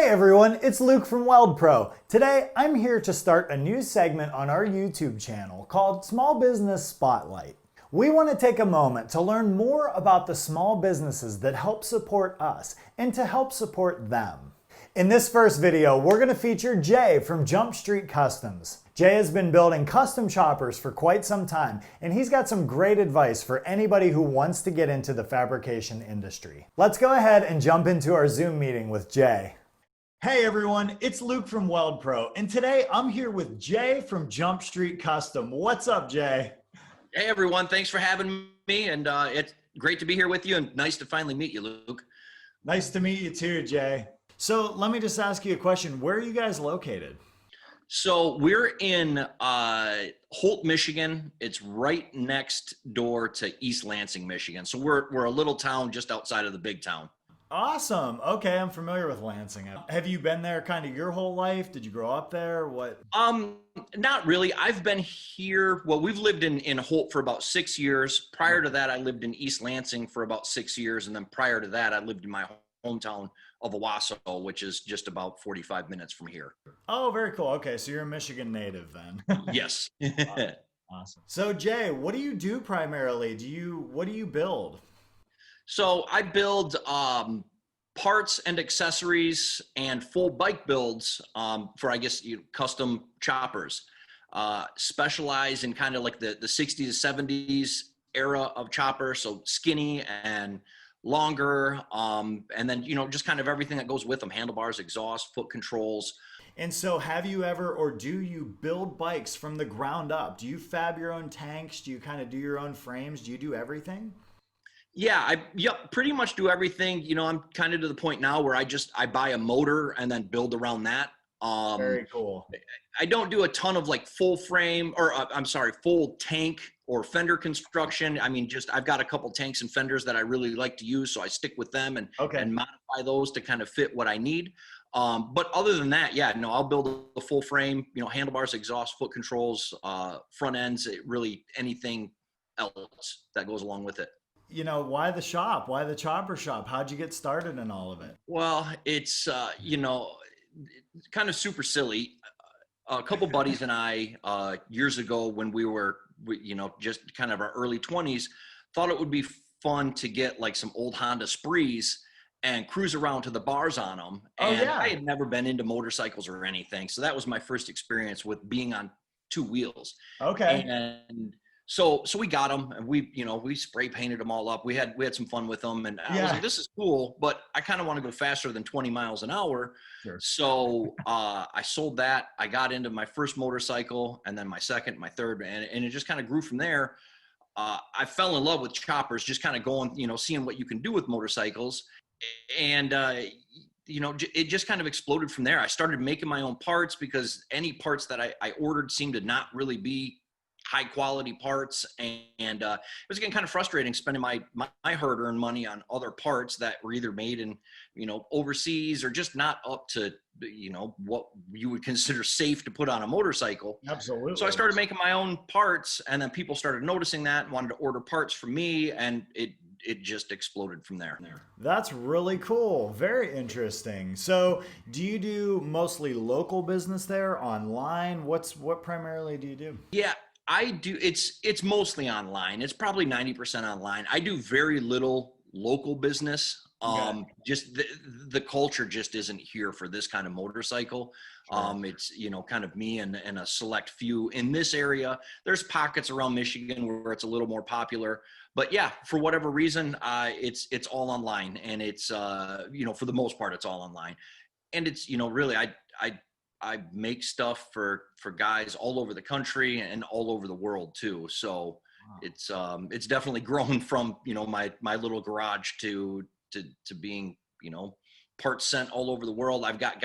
everyone, it's Luke from Weldpro. Today, I'm here to start a new segment on our YouTube channel called Small Business Spotlight. We want to take a moment to learn more about the small businesses that help support us and to help support them. In this first video, we're going to feature Jay from Jumpstreet Customs. Jay has been building custom choppers for quite some time, and he's got some great advice for anybody who wants to get into the fabrication industry. Let's go ahead and jump into our Zoom meeting with Jay. Hey everyone, it's Luke from Weldpro, and today I'm here with Jay from Jumpstreet Custom. What's up, Jay? Hey everyone, thanks for having me, and it's great to be here with you, and nice to finally meet you, Luke. Nice to meet you too, Jay. So let me just ask you a question. Where are you guys located? So we're in Holt, Michigan. It's right next door to East Lansing, Michigan. So we're a little town just outside of the big town. Awesome. Okay, I'm familiar with Lansing. Have you been there kind of your whole life? Did you grow up there? What? Not really. I've been here. Well, we've lived in Holt for about 6 years. Prior to that, I lived in East Lansing for about 6 years. And then prior to that, I lived in my hometown of Owasso, which is just about 45 minutes from here. Oh, very cool. Okay, so you're a Michigan native then. Yes. Awesome. So Jay, what do you do primarily? What do you build? So I build parts and accessories and full bike builds for, I guess, custom choppers. Specialize in kind of like the 60s, 70s era of chopper. So skinny and longer. And then, just kind of everything that goes with them: handlebars, exhaust, foot controls. And so have you ever, or do you build bikes from the ground up? Do you fab your own tanks? Do you kind of do your own frames? Do you do everything? Yeah, pretty much do everything. I'm kind of to the point now where I buy a motor and then build around that. Very cool. I don't do a ton of like full frame or full tank or fender construction. I mean, I've got a couple tanks and fenders that I really like to use, so I stick with them and modify those to kind of fit what I need. But other than that, yeah, no, I'll build a full frame, handlebars, exhaust, foot controls, front ends, really anything else that goes along with it. Why the shop? Why the chopper shop? How'd you get started in all of it? Well, it's, kind of super silly. A couple buddies and I, years ago when we were, just kind of our early 20s, thought it would be fun to get like some old Honda Sprees and cruise around to the bars on them. And I had never been into motorcycles or anything. So that was my first experience with being on two wheels. Okay. And so we got them, and we spray painted them all up. We had some fun with them, and I was like, this is cool, but I kind of want to go faster than 20 miles an hour. Sure. So I sold that. I got into my first motorcycle, and then my second, my third, and it just kind of grew from there. I fell in love with choppers, just kind of going, seeing what you can do with motorcycles, and it just kind of exploded from there. I started making my own parts because any parts that I ordered seemed to not really be high quality parts, and it was getting kind of frustrating spending my hard-earned money on other parts that were either made in overseas or just not up to what you would consider safe to put on a motorcycle. Absolutely. So I started making my own parts, and then people started noticing that and wanted to order parts from me, and it just exploded from there. That's really cool. Very interesting. So do you do mostly local business there, online? What primarily do you do? Yeah, I do. It's mostly online. It's probably 90% online. I do very little local business. Just the culture just isn't here for this kind of motorcycle. Sure. It's, kind of me and a select few in this area. There's pockets around Michigan where it's a little more popular, but yeah, for whatever reason, it's all online, and it's, for the most part, it's all online. And it's, really, I make stuff for guys all over the country and all over the world too. So wow. It's definitely grown from, my little garage to being, parts sent all over the world. I've got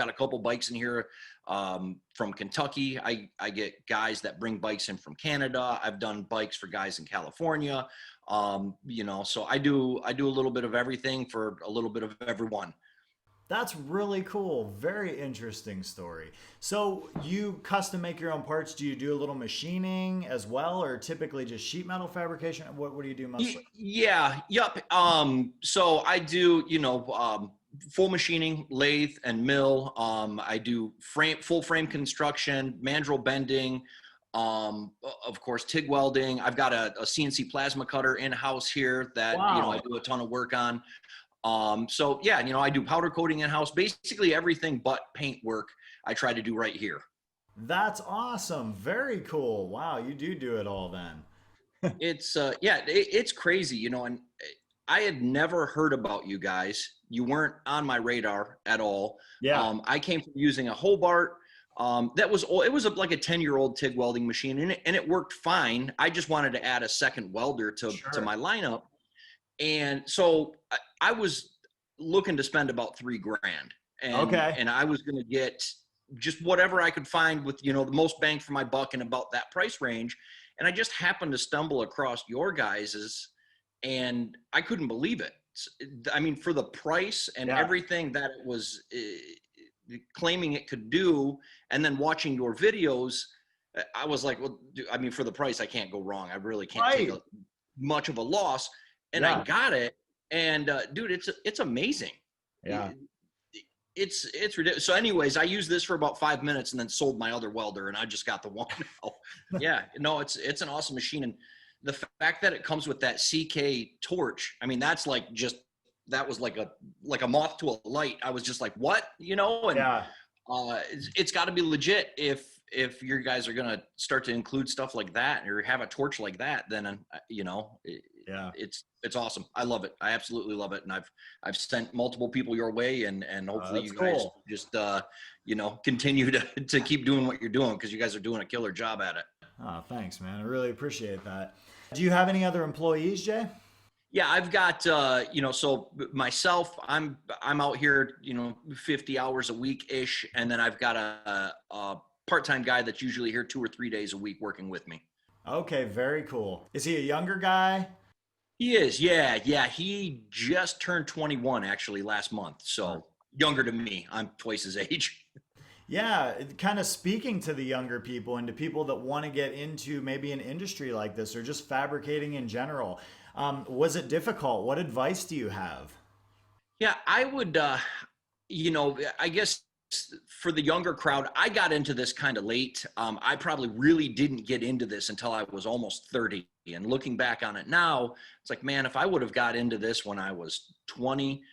a couple bikes in here from Kentucky. I get guys that bring bikes in from Canada. I've done bikes for guys in California. So I do a little bit of everything for a little bit of everyone. That's really cool. Very interesting story. So you custom make your own parts. Do you do a little machining as well, or typically just sheet metal fabrication? What do you do mostly? Yeah. Yep. So I do, full machining, lathe and mill. I do full frame construction, mandrel bending, of course, TIG welding. I've got a CNC plasma cutter in-house here that, I do a ton of work on. So yeah, I do powder coating in-house, basically everything but paint work I try to do right here. That's awesome. Very cool. Wow, you do it all then. It's it's crazy, and I had never heard about you guys. You weren't on my radar at all. Yeah. I came from using a Hobart. That was old. It was like a 10-year-old TIG welding machine, and it worked fine. I just wanted to add a second welder to my lineup. And so I was looking to spend about $3,000, and I was going to get just whatever I could find with, the most bang for my buck in about that price range. And I just happened to stumble across your guys's, and I couldn't believe it. I mean, for the price and everything that it was claiming it could do, and then watching your videos, I was like, well, I mean, for the price, I can't go wrong. I really can't take much of a loss. And I got it. And dude, it's amazing. Yeah. It's ridiculous. So anyways, I used this for about 5 minutes and then sold my other welder, and I just got the one now. Yeah, no, it's an awesome machine. And the fact that it comes with that CK torch, I mean, that's like that was like a moth to a light. I was just like, what? And it's got to be legit if your guys are going to start to include stuff like that or have a torch like that, then it's awesome. I love it. I absolutely love it. And I've sent multiple people your way, and hopefully you guys just continue to keep doing what you're doing, because you guys are doing a killer job at it. Oh, thanks, man. I really appreciate that. Do you have any other employees, Jay? Yeah, I've got so myself, I'm out here 50 hours a week ish, and then I've got a part-time guy that's usually here 2 or 3 days a week working with me. Okay, very cool. Is he a younger guy? He is, yeah. He just turned 21 actually last month, so younger than me. I'm twice his age. Yeah, kind of speaking to the younger people and to people that want to get into maybe an industry like this or just fabricating in general. Was it difficult? What advice do you have? Yeah, I would, I guess for the younger crowd, I got into this kind of late. I probably really didn't get into this until I was almost 30. And looking back on it now, it's like, man, if I would have got into this when I was 20,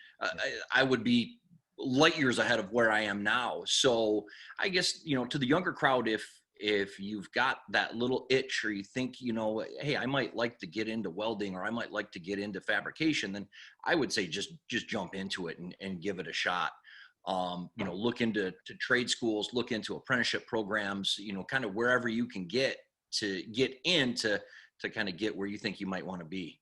I would be light years ahead of where I am now. So I guess, to the younger crowd, if you've got that little itch, or you think, hey, I might like to get into welding, or I might like to get into fabrication, then I would say just jump into it and give it a shot. Look into trade schools, look into apprenticeship programs, kind of wherever you can get into to kind of get where you think you might want to be.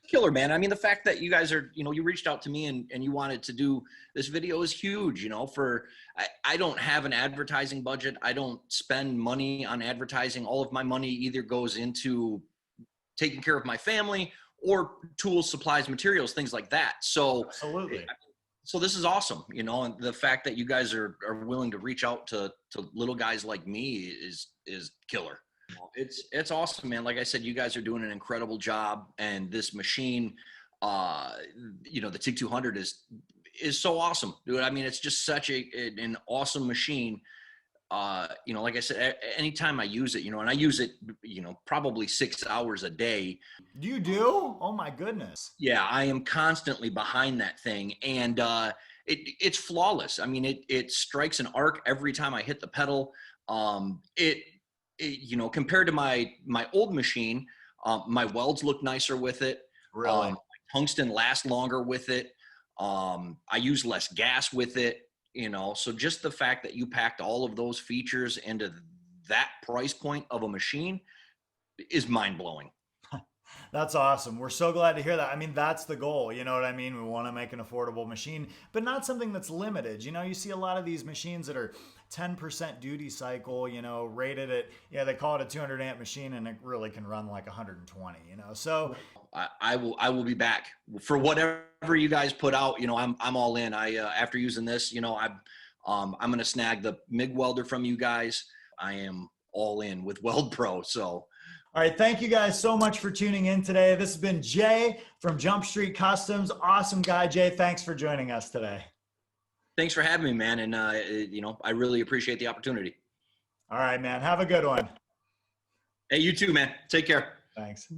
Killer, man. I mean, the fact that you guys are, you reached out to me and you wanted to do this video is huge. I don't have an advertising budget. I don't spend money on advertising. All of my money either goes into taking care of my family or tools, supplies, materials, things like that. So absolutely. So this is awesome, and the fact that you guys are willing to reach out to little guys like me is killer. It's awesome, man. Like I said, you guys are doing an incredible job, and this machine, the TIG 200 is so awesome, dude. I mean, it's just such an awesome machine. Like I said, anytime I use it, and I use it, probably 6 hours a day. You do? Oh my goodness. Yeah, I am constantly behind that thing, and it's flawless. I mean, it strikes an arc every time I hit the pedal. Compared to my old machine, my welds look nicer with it. Really? Tungsten lasts longer with it. I use less gas with it. So just the fact that you packed all of those features into that price point of a machine is mind-blowing. That's awesome. We're so glad to hear that. I mean, that's the goal. You know what I mean? We want to make an affordable machine, but not something that's limited. You see a lot of these machines that are 10% duty cycle, rated at, they call it a 200 amp machine, and it really can run like 120, so I will be back for whatever you guys put out. I'm all in. After using this, I'm going to snag the MIG welder from you guys. I am all in with Weldpro. So, all right. Thank you guys so much for tuning in today. This has been Jay from Jumpstreet Customs. Awesome guy, Jay. Thanks for joining us today. Thanks for having me, man. And, I really appreciate the opportunity. All right, man. Have a good one. Hey, you too, man. Take care. Thanks.